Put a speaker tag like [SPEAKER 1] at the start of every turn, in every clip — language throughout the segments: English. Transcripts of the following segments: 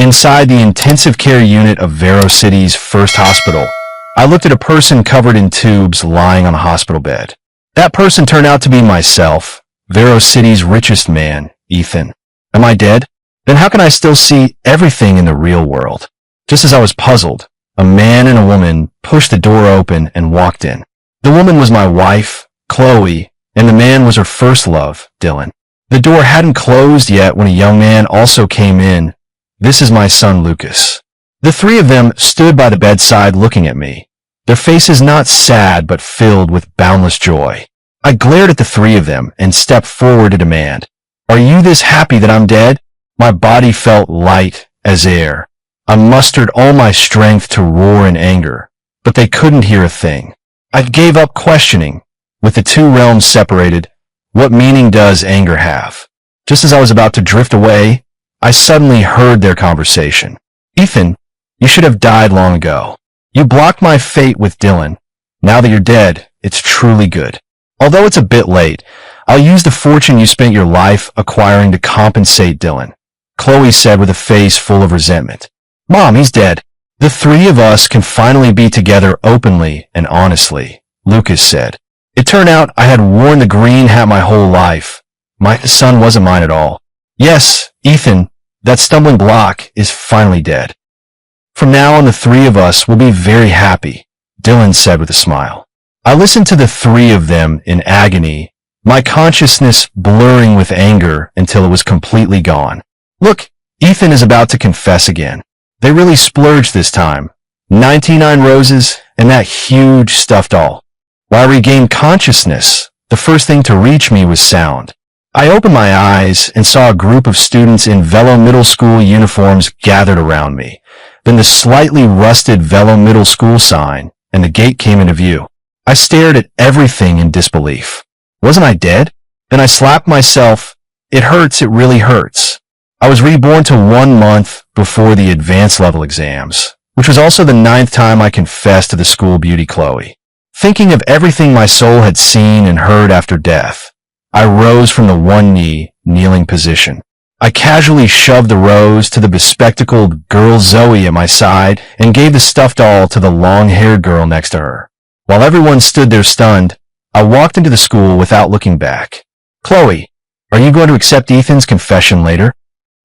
[SPEAKER 1] Inside the intensive care unit of Vero City's first hospital, I looked at a person covered in tubes lying on a hospital bed. That person turned out to be myself, Vero City's richest man, Ethan. Am I dead? Then how can I still see everything in the real world? Just as I was puzzled, a man and a woman pushed the door open and walked in. The woman was my wife, Chloe, and the man was her first love, Dylan. The door hadn't closed yet when a young man also came in. This is my son, Lucas. The three of them stood by the bedside looking at me, their faces not sad but filled with boundless joy. I glared at the three of them and stepped forward to demand, "Are you this happy that I'm dead?" My body felt light as air. I mustered all my strength to roar in anger, but they couldn't hear a thing. I gave up questioning. With the two realms separated, what meaning does anger have? Just as I was about to drift away, I suddenly heard their conversation. "Ethan, you should have died long ago. You blocked my fate with Dylan. Now that you're dead, it's truly good. Although it's a bit late, I'll use the fortune you spent your life acquiring to compensate Dylan," Chloe said with a face full of resentment. "Mom, he's dead. The three of us can finally be together openly and honestly," Lucas said. It turned out I had worn the green hat my whole life. My son wasn't mine at all. Yes, Ethan, that stumbling block is finally dead. From now on, the three of us will be very happy, Dylan said with a smile. I listened to the three of them in agony, my consciousness blurring with anger until it was completely gone. Look, Ethan is about to confess again. They really splurged this time. 99 roses and that huge stuffed doll. While I regained consciousness, the first thing to reach me was sound. I opened my eyes and saw a group of students in Velo Middle School uniforms gathered around me. Then the slightly rusted Velo Middle School sign and the gate came into view. I stared at everything in disbelief. Wasn't I dead? Then I slapped myself. It hurts, it really hurts. I was reborn to 1 month before the advanced level exams, which was also the 9th time I confessed to the school beauty Chloe. Thinking of everything my soul had seen and heard after death, I rose from the one knee, kneeling position. I casually shoved the rose to the bespectacled girl Zoe at my side and gave the stuffed doll to the long-haired girl next to her. While everyone stood there stunned, I walked into the school without looking back. "Chloe, are you going to accept Ethan's confession later?"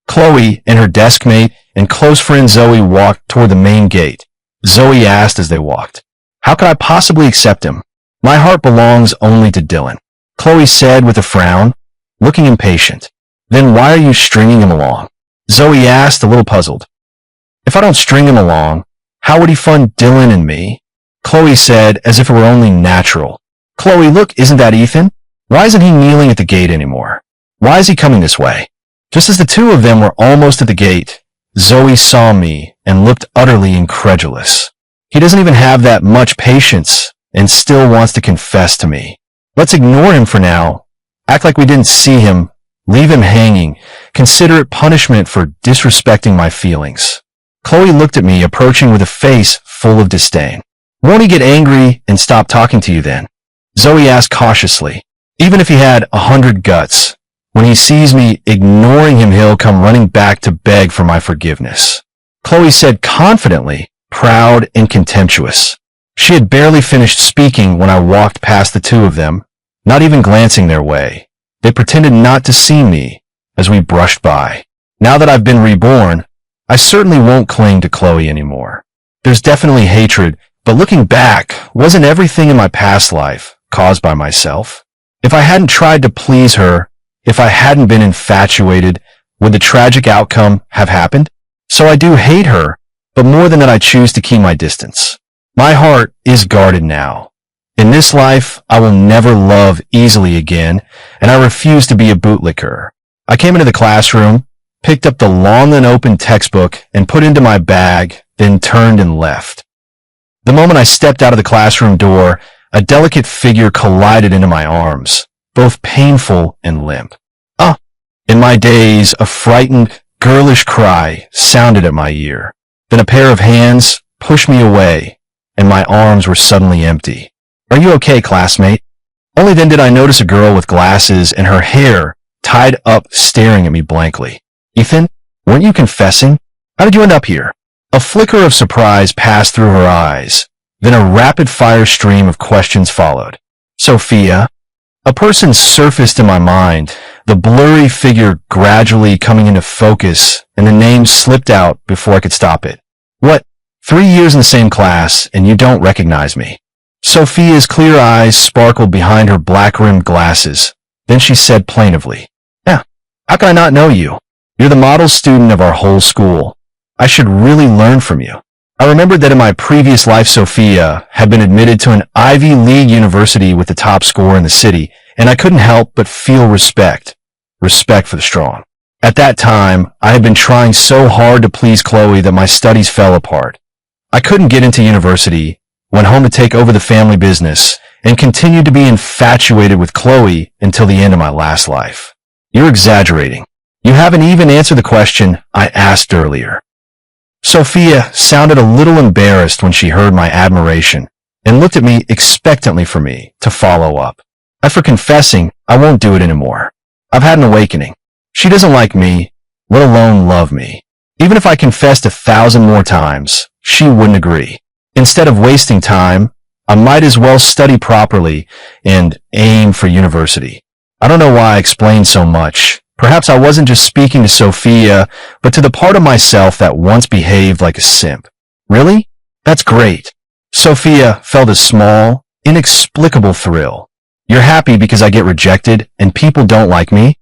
[SPEAKER 1] Chloe and her desk mate and close friend Zoe walked toward the main gate. Zoe asked as they walked, "How could I possibly accept him? My heart belongs only to Dylan," Chloe said with a frown, looking impatient. "Then why are you stringing him along?" Zoe asked, a little puzzled. "If I don't string him along, how would he fund Dylan and me?" Chloe said as if it were only natural. "Chloe, look, isn't that Ethan? Why isn't he kneeling at the gate anymore? Why is he coming this way?" Just as the two of them were almost at the gate, Zoe saw me and looked utterly incredulous. "He doesn't even have that much patience and still wants to confess to me. Let's ignore him for now. Act like we didn't see him. Leave him hanging. Consider it punishment for disrespecting my feelings." Chloe looked at me, approaching with a face full of disdain. "Won't he get angry and stop talking to you then?" Zoe asked cautiously. "Even if he had 100 guts, when he sees me ignoring him, he'll come running back to beg for my forgiveness," Chloe said confidently, proud and contemptuous. She had barely finished speaking when I walked past the two of them, not even glancing their way. They pretended not to see me as we brushed by. Now that I've been reborn, I certainly won't cling to Chloe anymore. There's definitely hatred, but looking back, wasn't everything in my past life caused by myself? If I hadn't tried to please her, if I hadn't been infatuated, would the tragic outcome have happened? So I do hate her, but more than that I choose to keep my distance. My heart is guarded now. In this life, I will never love easily again, and I refuse to be a bootlicker. I came into the classroom, picked up the long unopened textbook, and put it into my bag, then turned and left. The moment I stepped out of the classroom door, a delicate figure collided into my arms, both painful and limp. "Ah!" In my daze, a frightened, girlish cry sounded at my ear. Then a pair of hands pushed me away, and my arms were suddenly empty. "Are you okay, classmate?" Only then did I notice a girl with glasses and her hair tied up staring at me blankly. "Ethan, weren't you confessing?" How did you end up here? A flicker of surprise passed through her eyes. Then a rapid-fire stream of questions followed. Sophia? A person surfaced in my mind, the blurry figure gradually coming into focus, and the name slipped out before I could stop it. What? 3 years in the same class, and you don't recognize me? Sophia's clear eyes sparkled behind her black-rimmed glasses. Then she said plaintively, "Yeah, how can I not know you? You're the model student of our whole school. I should really learn from you." I remembered that in my previous life, Sophia had been admitted to an Ivy League university with the top score in the city, and I couldn't help but feel respect for the strong. At that time, I had been trying so hard to please Chloe that my studies fell apart. I couldn't get into university, went home to take over the family business, and continued to be infatuated with Chloe until the end of my last life. You're exaggerating. You haven't even answered the question I asked earlier. Sophia sounded a little embarrassed when she heard my admiration and looked at me expectantly for me to follow up. As for confessing, I won't do it anymore. I've had an awakening. She doesn't like me, let alone love me. Even if I confessed 1,000 more times, she wouldn't agree. Instead of wasting time, I might as well study properly and aim for university. I don't know why I explained so much. Perhaps I wasn't just speaking to Sophia, but to the part of myself that once behaved like a simp. Really? That's great. Sophia felt a small, inexplicable thrill. You're happy because I get rejected and people don't like me?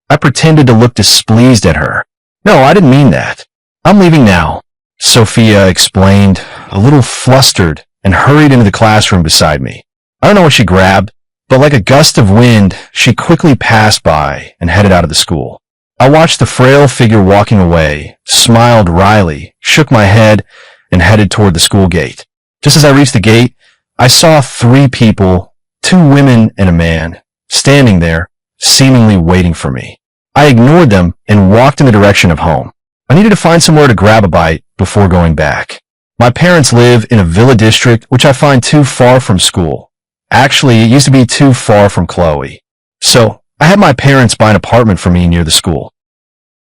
[SPEAKER 1] I pretended to look displeased at her. No, I didn't mean that. I'm leaving now, Sophia explained, a little flustered, and hurried into the classroom beside me. I don't know what she grabbed, but like a gust of wind, she quickly passed by and headed out of the school. I watched the frail figure walking away, smiled wryly, shook my head, and headed toward the school gate. Just as I reached the gate, I saw 3 people, 2 women and a man, standing there, seemingly waiting for me. I ignored them and walked in the direction of home. I needed to find somewhere to grab a bite before going back. My parents live in a villa district which I find too far from school. Actually, it used to be too far from Chloe. So, I had my parents buy an apartment for me near the school.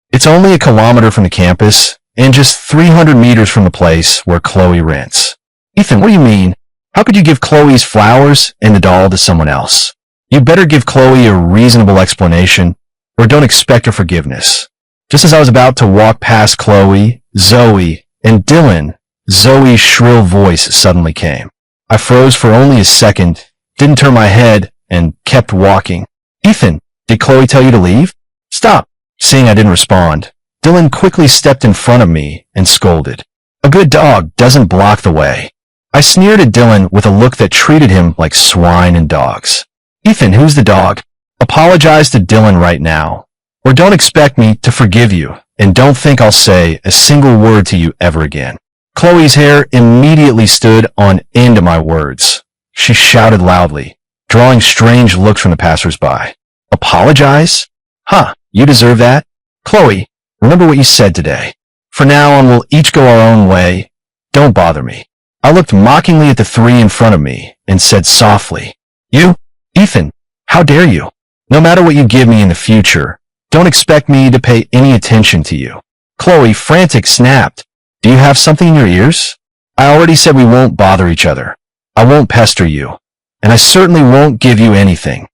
[SPEAKER 1] It's only a kilometer from the campus, and just 300 meters from the place where Chloe rents. Ethan, what do you mean? How could you give Chloe's flowers and the doll to someone else? You better give Chloe a reasonable explanation, or don't expect her forgiveness. Just as I was about to walk past Chloe, Zoe, and Dylan, Zoe's shrill voice suddenly came. I froze for only a second, didn't turn my head, and kept walking. Ethan, did Chloe tell you to leave? Stop. Seeing I didn't respond, Dylan quickly stepped in front of me and scolded. A good dog doesn't block the way. I sneered at Dylan with a look that treated him like swine and dogs. Ethan, who's the dog? Apologize to Dylan right now, or don't expect me to forgive you, and don't think I'll say a single word to you ever again. Chloe's hair immediately stood on end at my words. She shouted loudly, drawing strange looks from the passers-by. Apologize? Huh, you deserve that? Chloe, remember what you said today. From now on, we'll each go our own way. Don't bother me. I looked mockingly at the 3 in front of me and said softly, You? Ethan, how dare you? No matter what you give me in the future, don't expect me to pay any attention to you. Chloe, frantic, snapped. Do you have something in your ears? I already said we won't bother each other. I won't pester you, and I certainly won't give you anything.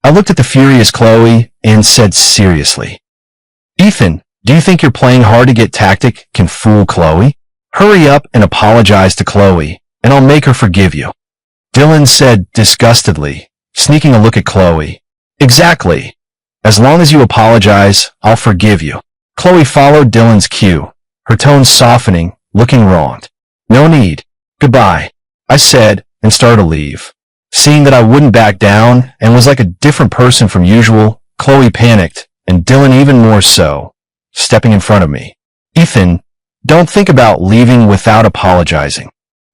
[SPEAKER 1] I looked at the furious Chloe and said seriously, Ethan, do you think you're playing hard to get tactic can fool Chloe? Hurry up and apologize to Chloe, and I'll make her forgive you. Dylan said disgustedly, sneaking a look at Chloe. Exactly. As long as you apologize, I'll forgive you. Chloe followed Dylan's cue, her tone softening, looking wronged. No need. Goodbye, I said, and started to leave. Seeing that I wouldn't back down and was like a different person from usual, Chloe panicked, and Dylan even more so, stepping in front of me. Ethan, don't think about leaving without apologizing.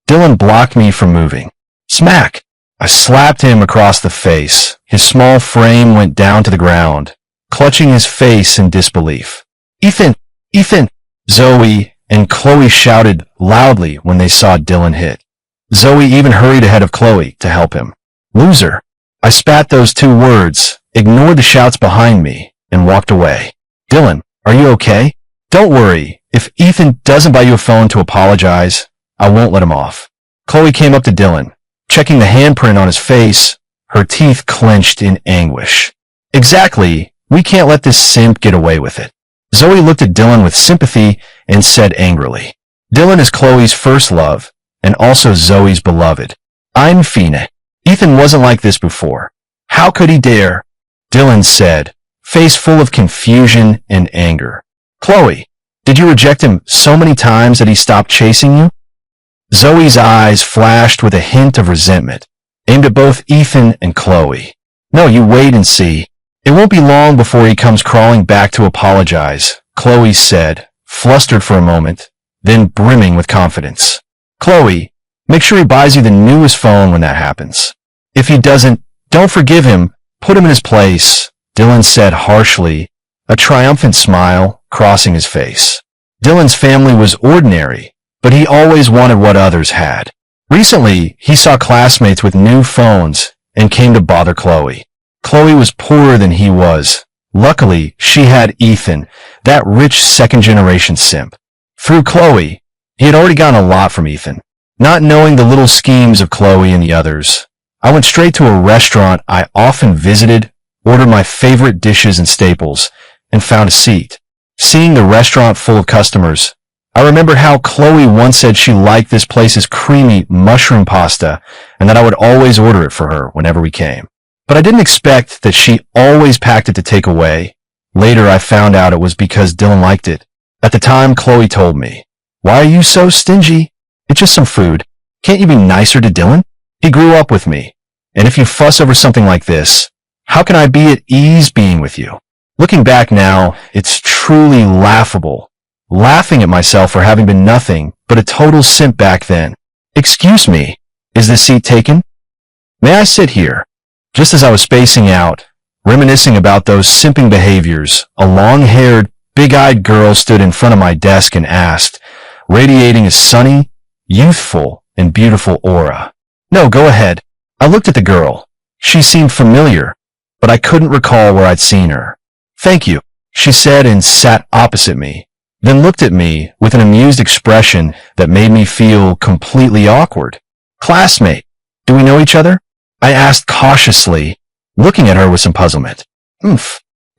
[SPEAKER 1] Dylan blocked me from moving. Smack! I slapped him across the face. His small frame went down to the ground, clutching his face in disbelief. Ethan! Ethan! Zoe and Chloe shouted loudly when they saw Dylan hit. Zoe even hurried ahead of Chloe to help him. Loser! I spat those 2 words, ignored the shouts behind me, and walked away. Dylan, are you okay? Don't worry, if Ethan doesn't buy you a phone to apologize, I won't let him off. Chloe came up to Dylan, checking the handprint on his face, her teeth clenched in anguish. Exactly, we can't let this simp get away with it. Zoe looked at Dylan with sympathy and said angrily, Dylan is Chloe's first love, and also Zoe's beloved. I'm Fina. Ethan wasn't like this before. How could he dare? Dylan said, face full of confusion and anger. Chloe, did you reject him so many times that he stopped chasing you? Zoe's eyes flashed with a hint of resentment, aimed at both Ethan and Chloe. No, you wait and see. It won't be long before he comes crawling back to apologize, Chloe said, flustered for a moment, then brimming with confidence. Chloe, make sure he buys you the newest phone when that happens. If he doesn't, don't forgive him, put him in his place, Dylan said harshly, a triumphant smile crossing his face. Dylan's family was ordinary, but he always wanted what others had. Recently, he saw classmates with new phones and came to bother Chloe. Chloe was poorer than he was. Luckily, she had Ethan, that rich second-generation simp. Through Chloe, he had already gotten a lot from Ethan. Not knowing the little schemes of Chloe and the others, I went straight to a restaurant I often visited, ordered my favorite dishes and staples, and found a seat. Seeing the restaurant full of customers, I remembered how Chloe once said she liked this place's creamy mushroom pasta and that I would always order it for her whenever we came. But I didn't expect that she always packed it to take away. Later, I found out it was because Dylan liked it. At the time, Chloe told me, "Why are you so stingy? It's just some food. Can't you be nicer to Dylan? He grew up with me. And if you fuss over something like this, how can I be at ease being with you?" Looking back now, it's truly laughable. Laughing at myself for having been nothing but a total simp back then. Excuse me, is the seat taken? May I sit here? Just as I was spacing out, reminiscing about those simping behaviors, a long-haired, big-eyed girl stood in front of my desk and asked, radiating a sunny, youthful, and beautiful aura. No, go ahead. I looked at the girl. She seemed familiar, but I couldn't recall where I'd seen her. Thank you, she said and sat opposite me, then looked at me with an amused expression that made me feel completely awkward. Classmate, do we know each other? I asked cautiously, looking at her with some puzzlement.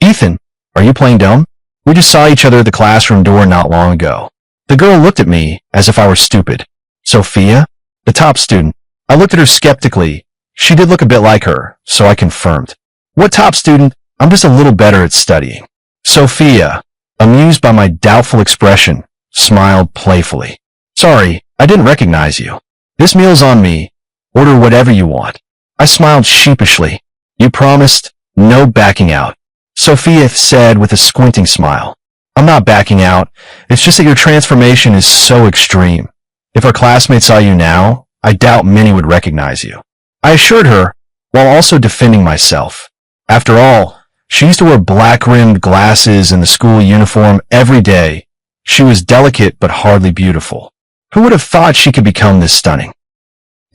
[SPEAKER 1] Ethan, are you playing dumb? We just saw each other at the classroom door not long ago. The girl looked at me as if I were stupid. Sophia? The top student. I looked at her skeptically. She did look a bit like her, so I confirmed. What top student? I'm just a little better at studying. Sophia, amused by my doubtful expression, smiled playfully. Sorry, I didn't recognize you. This meal's on me. Order whatever you want. I smiled sheepishly. You promised no backing out, Sophia said with a squinting smile. I'm not backing out. It's just that your transformation is so extreme. If our classmates saw you now, I doubt many would recognize you. I assured her, while also defending myself. After all, she used to wear black-rimmed glasses in the school uniform every day. She was delicate but hardly beautiful. Who would have thought she could become this stunning?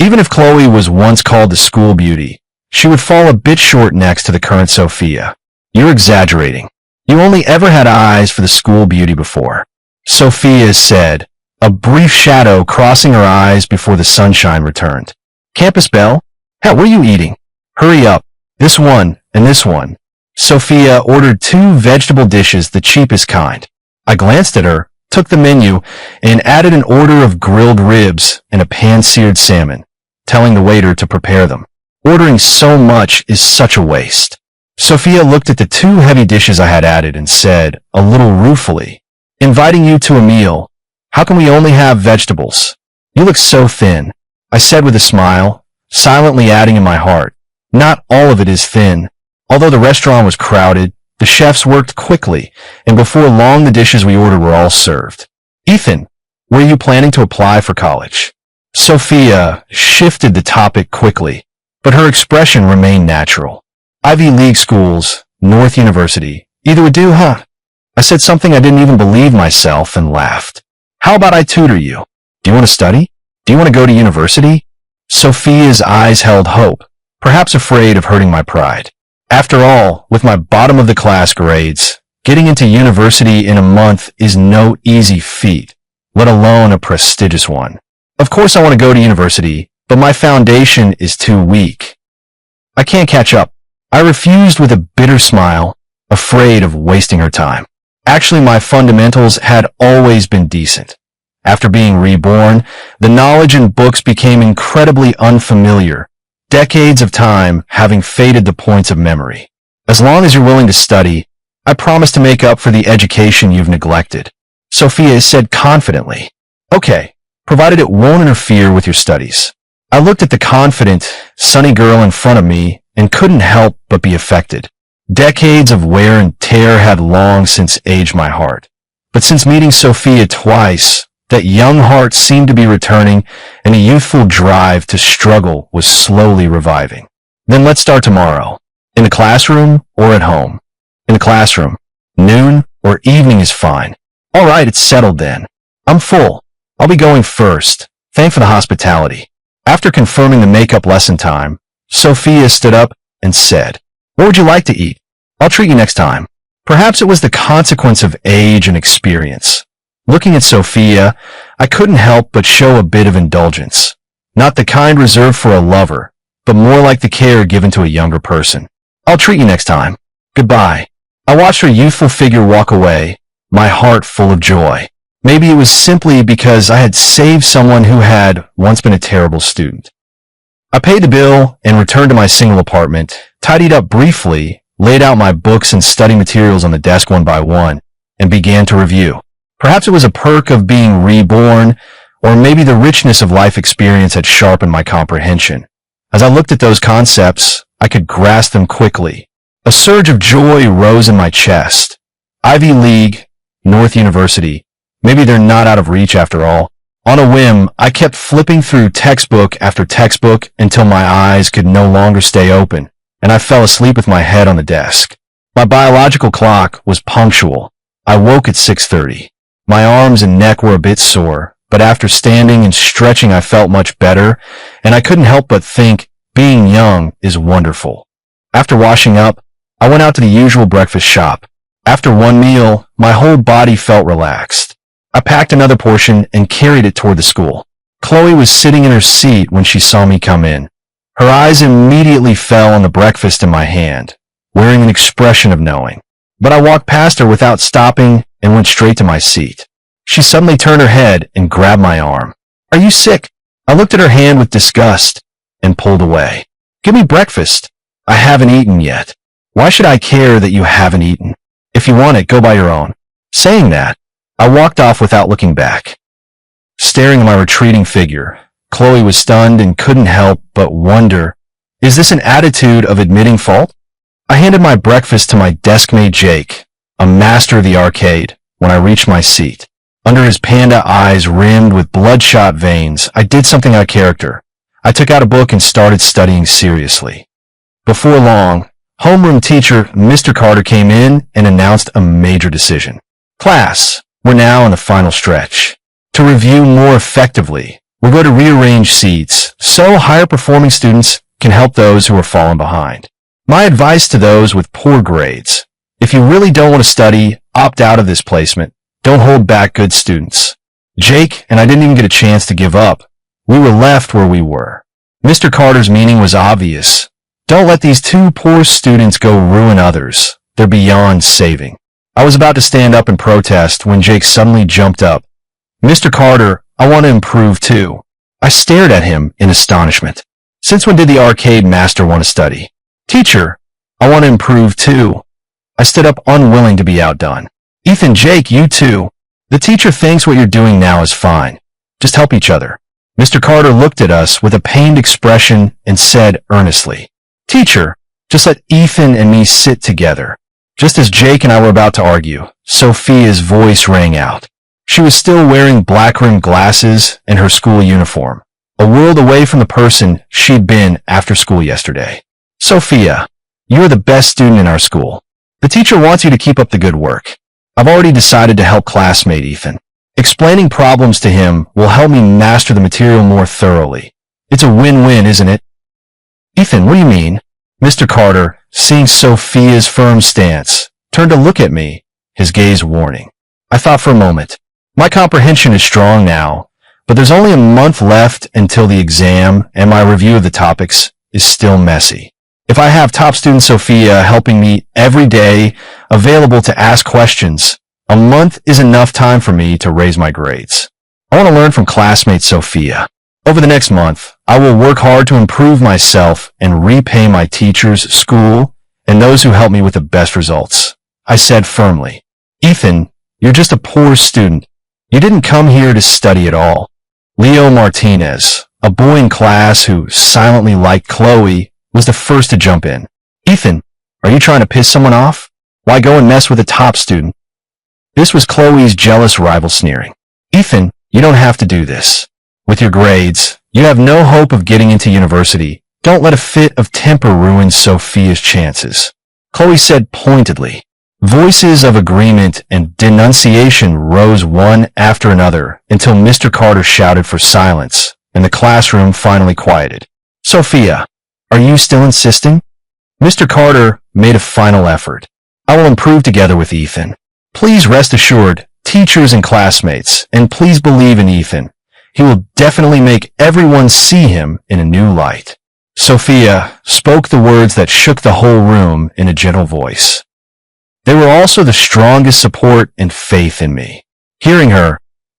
[SPEAKER 1] Even if Chloe was once called the school beauty, she would fall a bit short next to the current Sophia. You're exaggerating. You only ever had eyes for the school beauty before, Sophia said, a brief shadow crossing her eyes before the sunshine returned. Campus bell? Hell, what are you eating? Hurry up. This one and this one. Sophia ordered 2 vegetable dishes, the cheapest kind. I glanced at her, took the menu, and added an order of grilled ribs and a pan-seared salmon, telling the waiter to prepare them. Ordering so much is such a waste. Sophia looked at the 2 heavy dishes I had added and said, a little ruefully, inviting you to a meal. How can we only have vegetables? You look so thin, I said with a smile, silently adding in my heart. Not all of it is thin. Although the restaurant was crowded, the chefs worked quickly, and before long the dishes we ordered were all served. Ethan, were you planning to apply for college? Sophia shifted the topic quickly, but her expression remained natural. Ivy League schools, North University, either would do, huh? I said something I didn't even believe myself and laughed. How about I tutor you? Do you want to study? Do you want to go to university? Sophia's eyes held hope, perhaps afraid of hurting my pride. After all, with my bottom-of-the-class grades, Getting into university in a month is no easy feat, let alone a prestigious one. Of course I want to go to university, but my foundation is too weak. I can't catch up. I refused with a bitter smile, afraid of wasting her time. Actually, my fundamentals had always been decent. After being reborn, the knowledge in books became incredibly unfamiliar, decades of time having faded the points of memory. As long as you're willing to study, I promise to make up for the education you've neglected. Sophia said confidently. Okay, provided it won't interfere with your studies. I looked at the confident, sunny girl in front of me and couldn't help but be affected. Decades of wear and tear had long since aged my heart. But since meeting Sophia twice, that young heart seemed to be returning and a youthful drive to struggle was slowly reviving. Then let's start tomorrow. In the classroom or at home? In the classroom. Noon or evening is fine. All right, it's settled then. I'm full. I'll be going first. Thanks for the hospitality. After confirming the makeup lesson time, Sophia stood up and said, "What would you like to eat? I'll treat you next time." Perhaps it was the consequence of age and experience. Looking at Sophia, I couldn't help but show a bit of indulgence. Not the kind reserved for a lover, but more like the care given to a younger person. "I'll treat you next time. Goodbye." I watched her youthful figure walk away, my heart full of joy. Maybe it was simply because I had saved someone who had once been a terrible student. I paid the bill and returned to my single apartment, tidied up briefly, laid out my books and study materials on the desk one by one, and began to review. Perhaps it was a perk of being reborn, or maybe the richness of life experience had sharpened my comprehension. As I looked at those concepts, I could grasp them quickly. A surge of joy rose in my chest. Ivy League, North University. Maybe they're not out of reach after all. On a whim, I kept flipping through textbook after textbook until my eyes could no longer stay open, and I fell asleep with my head on the desk. My biological clock was punctual. I woke at 6:30. My arms and neck were a bit sore, but after standing and stretching I felt much better, and I couldn't help but think, being young is wonderful. After washing up, I went out to the usual breakfast shop. After one meal, my whole body felt relaxed. I packed another portion and carried it toward the school. Chloe was sitting in her seat when she saw me come in. Her eyes immediately fell on the breakfast in my hand, wearing an expression of knowing. But I walked past her without stopping and went straight to my seat. She suddenly turned her head and grabbed my arm. "Are you sick?" I looked at her hand with disgust and pulled away. "Give me breakfast. I haven't eaten yet." "Why should I care that you haven't eaten? If you want it, go buy your own." Saying that, I walked off without looking back. Staring at my retreating figure, Chloe was stunned and couldn't help but wonder, is this an attitude of admitting fault? I handed my breakfast to my deskmate Jake, a master of the arcade, when I reached my seat. Under his panda eyes rimmed with bloodshot veins, I did something out of character. I took out a book and started studying seriously. Before long, homeroom teacher Mr. Carter came in and announced a major decision. "Class, we're now in the final stretch. To review more effectively, we're going to rearrange seats so higher performing students can help those who are falling behind. My advice to those with poor grades: if you really don't want to study, opt out of this placement. Don't hold back good students." Jake and I didn't even get a chance to give up. We were left where we were. Mr. Carter's meaning was obvious. Don't let these two poor students go ruin others. They're beyond saving. I was about to stand up and protest when Jake suddenly jumped up. "Mr. Carter, I want to improve too." I stared at him in astonishment. Since when did the arcade master want to study? "Teacher, I want to improve too." I stood up unwilling to be outdone. "Ethan, Jake, you too. The teacher thinks what you're doing now is fine. Just help each other." Mr. Carter looked at us with a pained expression and said earnestly, "Teacher, just let Ethan and me sit together." Just as Jake and I were about to argue, Sophia's voice rang out. She was still wearing black-rimmed glasses and her school uniform, a world away from the person she'd been after school yesterday. "Sophia, you're the best student in our school. The teacher wants you to keep up the good work. I've already decided to help classmate Ethan. Explaining problems to him will help me master the material more thoroughly. It's a win-win, isn't it?" "Ethan, what do you mean?" Mr. Carter, seeing Sophia's firm stance, turned to look at me, his gaze warning. I thought for a moment. My comprehension is strong now, but there's only a month left until the exam, and my review of the topics is still messy. If I have top student Sophia helping me every day, available to ask questions, a month is enough time for me to raise my grades. I want to learn from classmate Sophia. Over the next month, I will work hard to improve myself and repay my teachers, school, and those who helped me with the best results. I said firmly, Ethan, you're just a poor student. You didn't come here to study at all. Leo Martinez, a boy in class who silently liked Chloe, was the first to jump in. Ethan, are you trying to piss someone off? Why go and mess with a top student? This was Chloe's jealous rival sneering. Ethan, you don't have to do this. With your grades, you have no hope of getting into university. Don't let a fit of temper ruin Sophia's chances. Chloe said pointedly. Voices of agreement and denunciation rose one after another until Mr. Carter shouted for silence, and the classroom finally quieted. Sophia, are you still insisting? Mr. Carter made a final effort. I will improve together with Ethan. Please rest assured, teachers and classmates, and please believe in Ethan. He will definitely make everyone see him in a new light. Sophia spoke the words that shook the whole room in a gentle voice. They were also the strongest support and faith in me. Hearing her,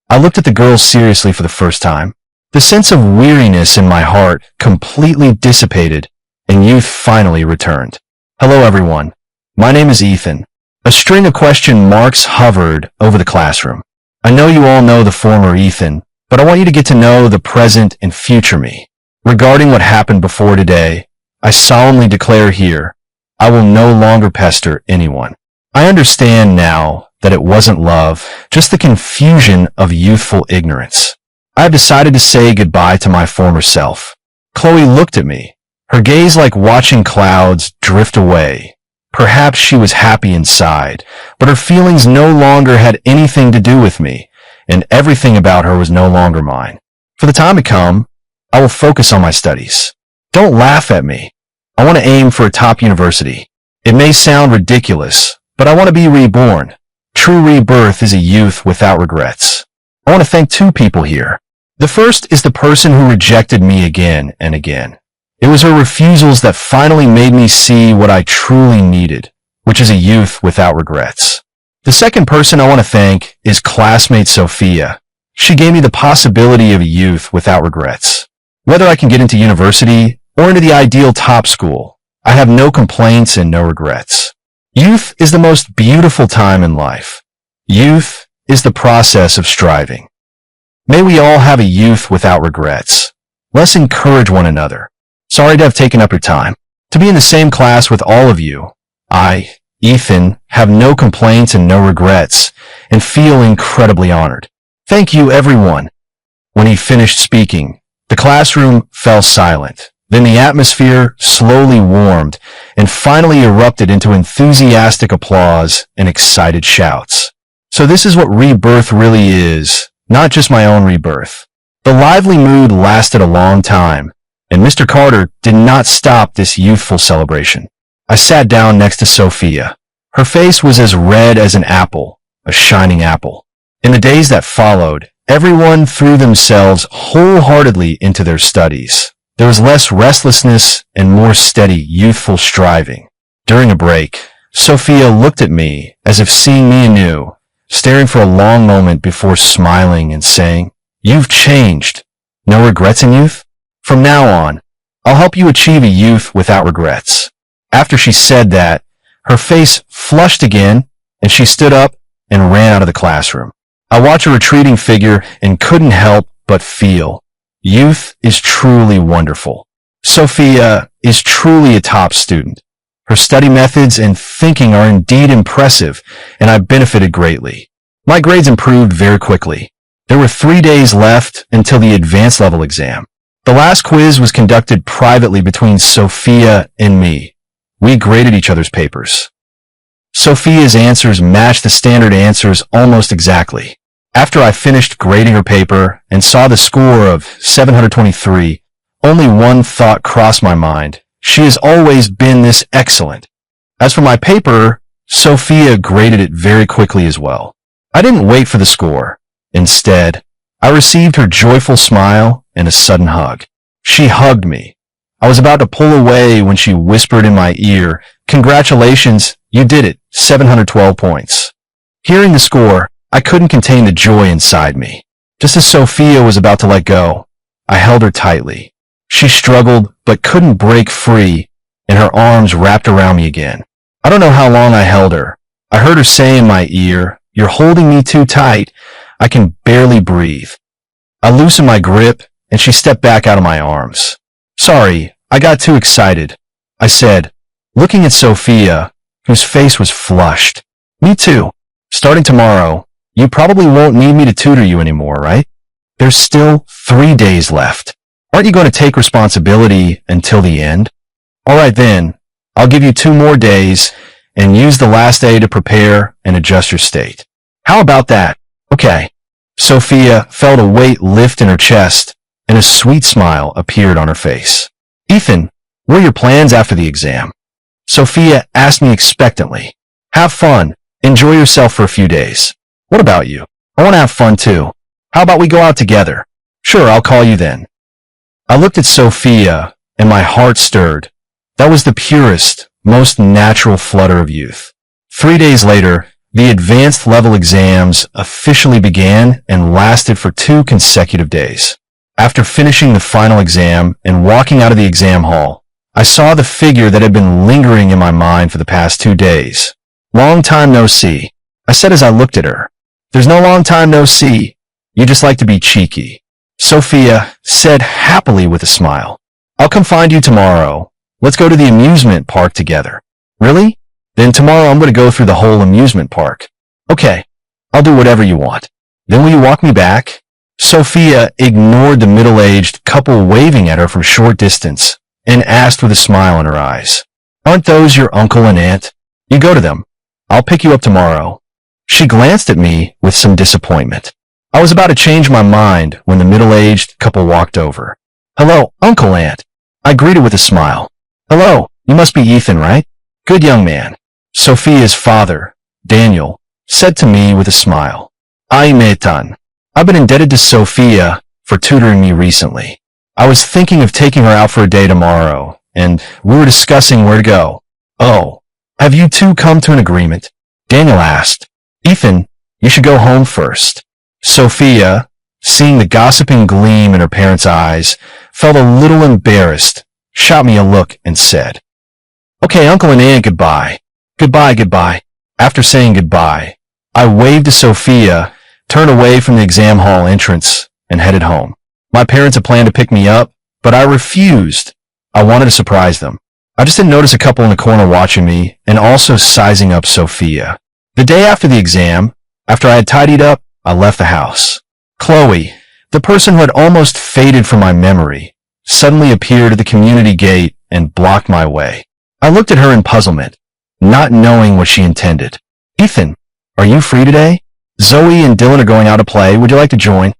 [SPEAKER 1] I looked at the girls seriously for the first time. The sense of weariness in my heart completely dissipated, and youth finally returned. Hello, everyone. My name is Ethan. A string of question marks hovered over the classroom. I know you all know the former Ethan, but I want you to get to know the present and future me. Regarding what happened before today, I solemnly declare here, I will no longer pester anyone. I understand now that it wasn't love, just the confusion of youthful ignorance. I have decided to say goodbye to my former self. Chloe looked at me, her gaze like watching clouds drift away. Perhaps she was happy inside, but her feelings no longer had anything to do with me, and everything about her was no longer mine. For the time to come, I will focus on my studies. Don't laugh at me. I want to aim for a top university. It may sound ridiculous, but I want to be reborn. True rebirth is a youth without regrets. I want to thank two people here. The first is the person who rejected me again and again. It was her refusals that finally made me see what I truly needed, which is a youth without regrets. The second person I want to thank is classmate Sophia. She gave me the possibility of a youth without regrets. Whether I can get into university or into the ideal top school, I have no complaints and no regrets. Youth is the most beautiful time in life. Youth is the process of striving. May we all have a youth without regrets. Let's encourage one another. Sorry to have taken up your time. To be in the same class with all of you, I, Ethan, have no complaints and no regrets, and feel incredibly honored. Thank you, everyone. When he finished speaking, the classroom fell silent. Then the atmosphere slowly warmed and finally erupted into enthusiastic applause and excited shouts. So this is what rebirth really is, not just my own rebirth. The lively mood lasted a long time, and Mr. Carter did not stop this youthful celebration. I sat down next to Sophia. Her face was as red as an apple, a shining apple. In the days that followed, everyone threw themselves wholeheartedly into their studies. There was less restlessness and more steady, youthful striving. During a break, Sophia looked at me as if seeing me anew, staring for a long moment before smiling and saying, "You've changed. No regrets in youth? From now on, I'll help you achieve a youth without regrets." After she said that, her face flushed again, and she stood up and ran out of the classroom. I watched a retreating figure and couldn't help but feel. Youth is truly wonderful. Sophia is truly a top student. Her study methods and thinking are indeed impressive, and I benefited greatly. My grades improved very quickly. There were 3 days left until the advanced level exam. The last quiz was conducted privately between Sophia and me. We graded each other's papers. Sophia's answers matched the standard answers almost exactly. After I finished grading her paper and saw the score of 723, only one thought crossed my mind. She has always been this excellent. As for my paper, Sophia graded it very quickly as well. I didn't wait for the score. Instead, I received her joyful smile and a sudden hug. She hugged me. I was about to pull away when she whispered in my ear, "Congratulations, you did it, 712 points." Hearing the score, I couldn't contain the joy inside me. Just as Sophia was about to let go, I held her tightly. She struggled but couldn't break free, and her arms wrapped around me again. I don't know how long I held her. I heard her say in my ear, "You're holding me too tight. I can barely breathe." I loosened my grip, and she stepped back out of my arms. "Sorry, I got too excited," I said, looking at Sophia, whose face was flushed. "Me too. Starting tomorrow, you probably won't need me to tutor you anymore, right? There's still 3 days left. Aren't you going to take responsibility until the end? All right then, I'll give you 2 more days and use the last day to prepare and adjust your state. How about that? Okay." Sophia felt a weight lift in her chest, and a sweet smile appeared on her face. "Ethan, what are your plans after the exam?" Sophia asked me expectantly. "Have fun. Enjoy yourself for a few days. What about you? I want to have fun too. How about we go out together?" "Sure, I'll call you then." I looked at Sophia, and my heart stirred. That was the purest, most natural flutter of youth. 3 days later, the advanced level exams officially began and lasted for 2 consecutive days. After finishing the final exam and walking out of the exam hall, I saw the figure that had been lingering in my mind for the past 2 days. "Long time no see," I said as I looked at her. "There's no long time no see. You just like to be cheeky," Sophia said happily with a smile. "I'll come find you tomorrow. Let's go to the amusement park together." "Really? Then tomorrow I'm going to go through the whole amusement park." "Okay, I'll do whatever you want. Then will you walk me back?" Sophia ignored the middle-aged couple waving at her from short distance and asked with a smile in her eyes, "Aren't those your uncle and aunt? You go to them. I'll pick you up tomorrow." She glanced at me with some disappointment. I was about to change my mind when the middle-aged couple walked over. "Hello, Uncle, Aunt," I greeted with a smile. "Hello, you must be Ethan, right? Good young man," Sophia's father, Daniel, said to me with a smile. "I'm Ethan. I've been indebted to Sophia for tutoring me recently. I was thinking of taking her out for a day tomorrow, and we were discussing where to go." "Oh, have you two come to an agreement?" Daniel asked. "Ethan, you should go home first." Sophia, seeing the gossiping gleam in her parents' eyes, felt a little embarrassed, shot me a look, and said, "Okay, Uncle and Aunt, goodbye. Goodbye, goodbye." After saying goodbye, I waved to Sophia, turned away from the exam hall entrance, and headed home. My parents had planned to pick me up, but I refused. I wanted to surprise them. I just didn't notice a couple in the corner watching me and also sizing up Sophia. The day after the exam, after I had tidied up, I left the house. Chloe, the person who had almost faded from my memory, suddenly appeared at the community gate and blocked my way. I looked at her in puzzlement, not knowing what she intended. "Ethan, are you free today? Zoe and Dylan are going out to play. Would you like to join?"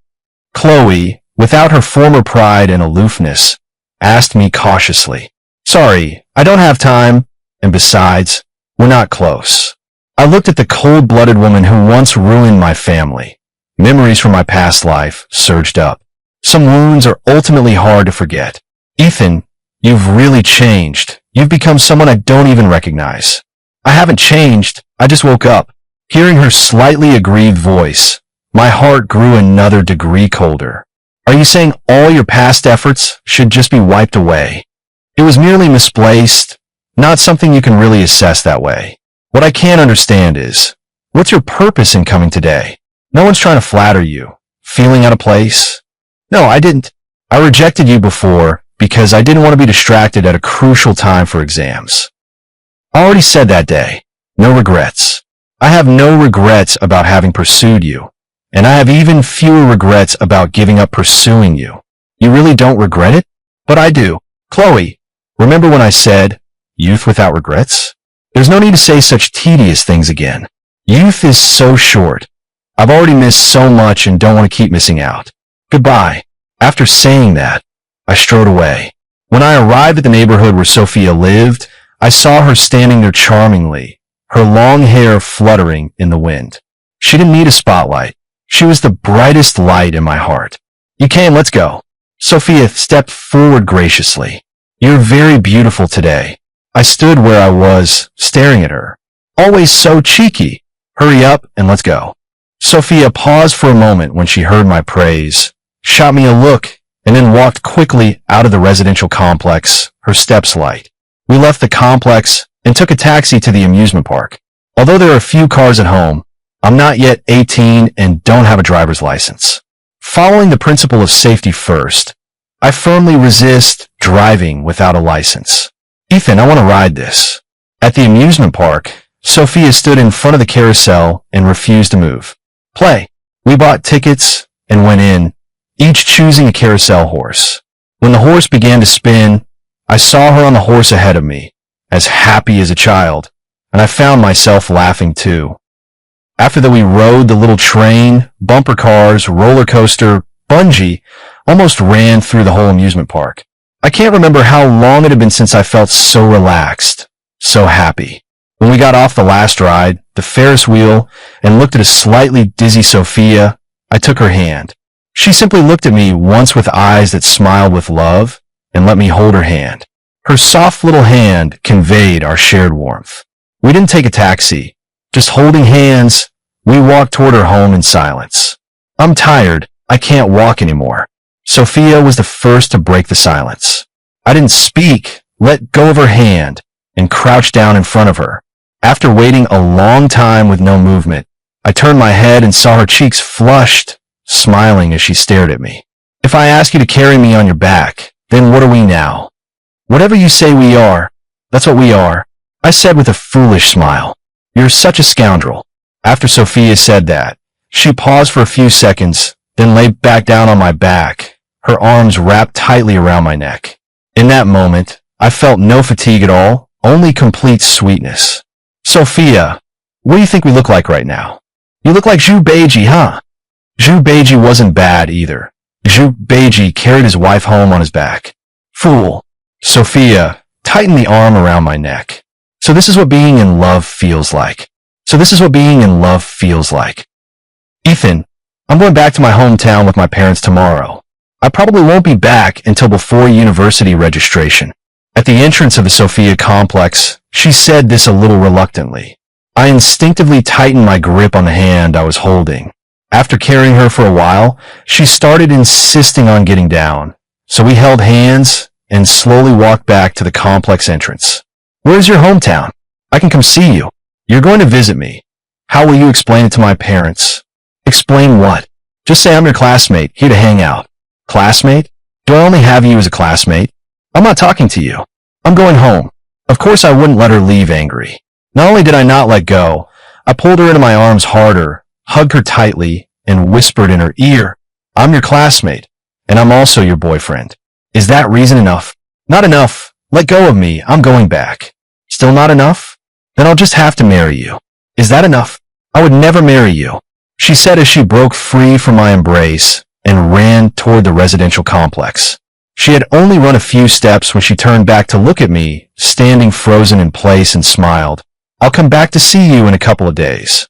[SPEAKER 1] Chloe, without her former pride and aloofness, asked me cautiously. "Sorry, I don't have time, and besides, we're not close." I looked at the cold-blooded woman who once ruined my family. Memories from my past life surged up. Some wounds are ultimately hard to forget. "Ethan, you've really changed. You've become someone I don't even recognize." "I haven't changed. I just woke up." Hearing her slightly aggrieved voice, my heart grew another degree colder. "Are you saying all your past efforts should just be wiped away?" "It was merely misplaced, not something you can really assess that way. What I can't understand is, what's your purpose in coming today? No one's trying to flatter you. Feeling out of place?" "No, I didn't. I rejected you before because I didn't want to be distracted at a crucial time for exams." I already said that day. No regrets. I have no regrets about having pursued you, and I have even fewer regrets about giving up pursuing you. You really don't regret it? But I do. Chloe, remember when I said, youth without regrets? There's no need to say such tedious things again. Youth is so short. I've already missed so much and don't want to keep missing out. Goodbye. After saying that, I strode away. When I arrived at the neighborhood where Sophia lived, I saw her standing there charmingly, her long hair fluttering in the wind. She didn't need a spotlight. She was the brightest light in my heart. You came, let's go. Sophia stepped forward graciously. You're very beautiful today. I stood where I was, staring at her. Always so cheeky. Hurry up and let's go. Sophia paused for a moment when she heard my praise, shot me a look, and then walked quickly out of the residential complex, her steps light. We left the complex and took a taxi to the amusement park. Although there are a few cars at home, I'm not yet 18 and don't have a driver's license. Following the principle of safety first, I firmly resist driving without a license. Ethan, I want to ride this. At the amusement park, Sophia stood in front of the carousel and refused to move. Play. We bought tickets and went in, each choosing a carousel horse. When the horse began to spin, I saw her on the horse ahead of me, as happy as a child, and I found myself laughing too. After that, we rode the little train, bumper cars, roller coaster, bungee, almost ran through the whole amusement park. I can't remember how long it had been since I felt so relaxed, so happy. When we got off the last ride, the Ferris wheel, and looked at a slightly dizzy Sophia, I took her hand. She simply looked at me once with eyes that smiled with love and let me hold her hand. Her soft little hand conveyed our shared warmth. We didn't take a taxi. Just holding hands, we walked toward her home in silence. I'm tired. I can't walk anymore. Sophia was the first to break the silence. I didn't speak, let go of her hand, and crouched down in front of her. After waiting a long time with no movement, I turned my head and saw her cheeks flushed, smiling as she stared at me. If I ask you to carry me on your back, then what are we now? Whatever you say we are, that's what we are, I said with a foolish smile. You're such a scoundrel. After Sophia said that, she paused for a few seconds, then lay back down on my back, her arms wrapped tightly around my neck. In that moment, I felt no fatigue at all, only complete sweetness. Sophia, what do you think we look like right now? You look like Zhu Beiji, huh? Zhu Beiji wasn't bad either. Zhu Beiji carried his wife home on his back. Fool. Sophia tightened the arm around my neck. So this is what being in love feels like. So this is what being in love feels like. Ethan, I'm going back to my hometown with my parents tomorrow. I probably won't be back until before university registration. At the entrance of the Sophia complex, she said this a little reluctantly. I instinctively tightened my grip on the hand I was holding. After carrying her for a while, she started insisting on getting down. So we held hands and slowly walked back to the complex entrance. Where's your hometown? I can come see you. You're going to visit me. How will you explain it to my parents? Explain what? Just say I'm your classmate, here to hang out. Classmate? Do I only have you as a classmate? I'm not talking to you. I'm going home. Of course I wouldn't let her leave angry. Not only did I not let go, I pulled her into my arms harder, hugged her tightly, and whispered in her ear, I'm your classmate, and I'm also your boyfriend. Is that reason enough? Not enough. Let go of me. I'm going back. Still not enough? Then I'll just have to marry you. Is that enough? I would never marry you, she said as she broke free from my embrace and ran toward the residential complex. She had only run a few steps when she turned back to look at me, standing frozen in place, and smiled. I'll come back to see you in a couple of days.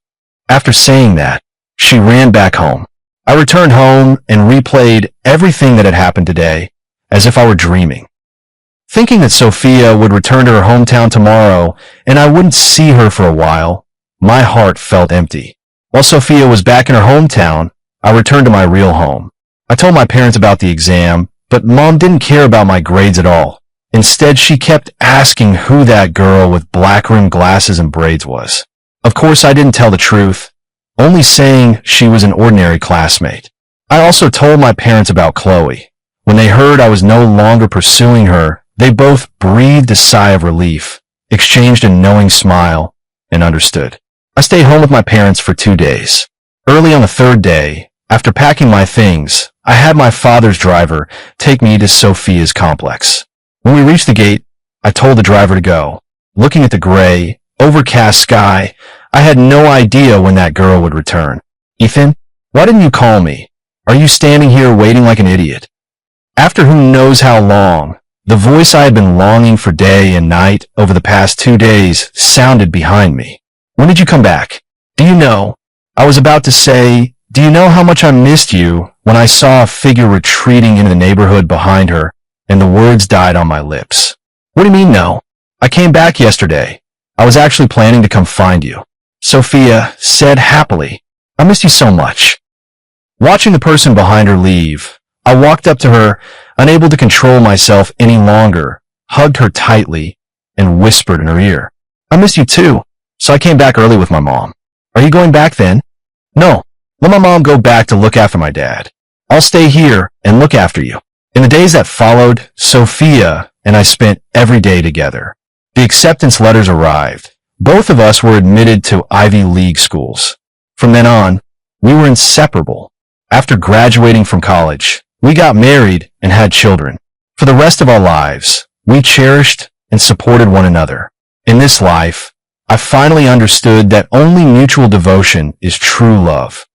[SPEAKER 1] After saying that, she ran back home. I returned home and replayed everything that had happened today, as if I were dreaming. Thinking that Sophia would return to her hometown tomorrow and I wouldn't see her for a while, my heart felt empty. While Sophia was back in her hometown, I returned to my real home. I told my parents about the exam, but Mom didn't care about my grades at all. Instead, she kept asking who that girl with black rimmed glasses and braids was. Of course, I didn't tell the truth, only saying she was an ordinary classmate. I also told my parents about Chloe. When they heard I was no longer pursuing her, they both breathed a sigh of relief, exchanged a knowing smile, and understood. I stayed home with my parents for 2 days. Early on the third day, after packing my things, I had my father's driver take me to Sophia's complex. When we reached the gate, I told the driver to go. Looking at the gray, overcast sky, I had no idea when that girl would return. Ethan, why didn't you call me? Are you standing here waiting like an idiot? After who knows how long, the voice I had been longing for day and night over the past 2 days sounded behind me. When did you come back? Do you know? I was about to say, do you know how much I missed you when I saw a figure retreating into the neighborhood behind her and the words died on my lips. What do you mean no? I came back yesterday. I was actually planning to come find you. Sophia said happily, I missed you so much. Watching the person behind her leave, I walked up to her, unable to control myself any longer, hugged her tightly, and whispered in her ear, I missed you too, so I came back early with my mom. Are you going back then? No, let my mom go back to look after my dad. I'll stay here and look after you. In the days that followed, Sophia and I spent every day together. The acceptance letters arrived. Both of us were admitted to Ivy League schools. From then on, we were inseparable. After graduating from college, we got married and had children. For the rest of our lives, we cherished and supported one another. In this life, I finally understood that only mutual devotion is true love.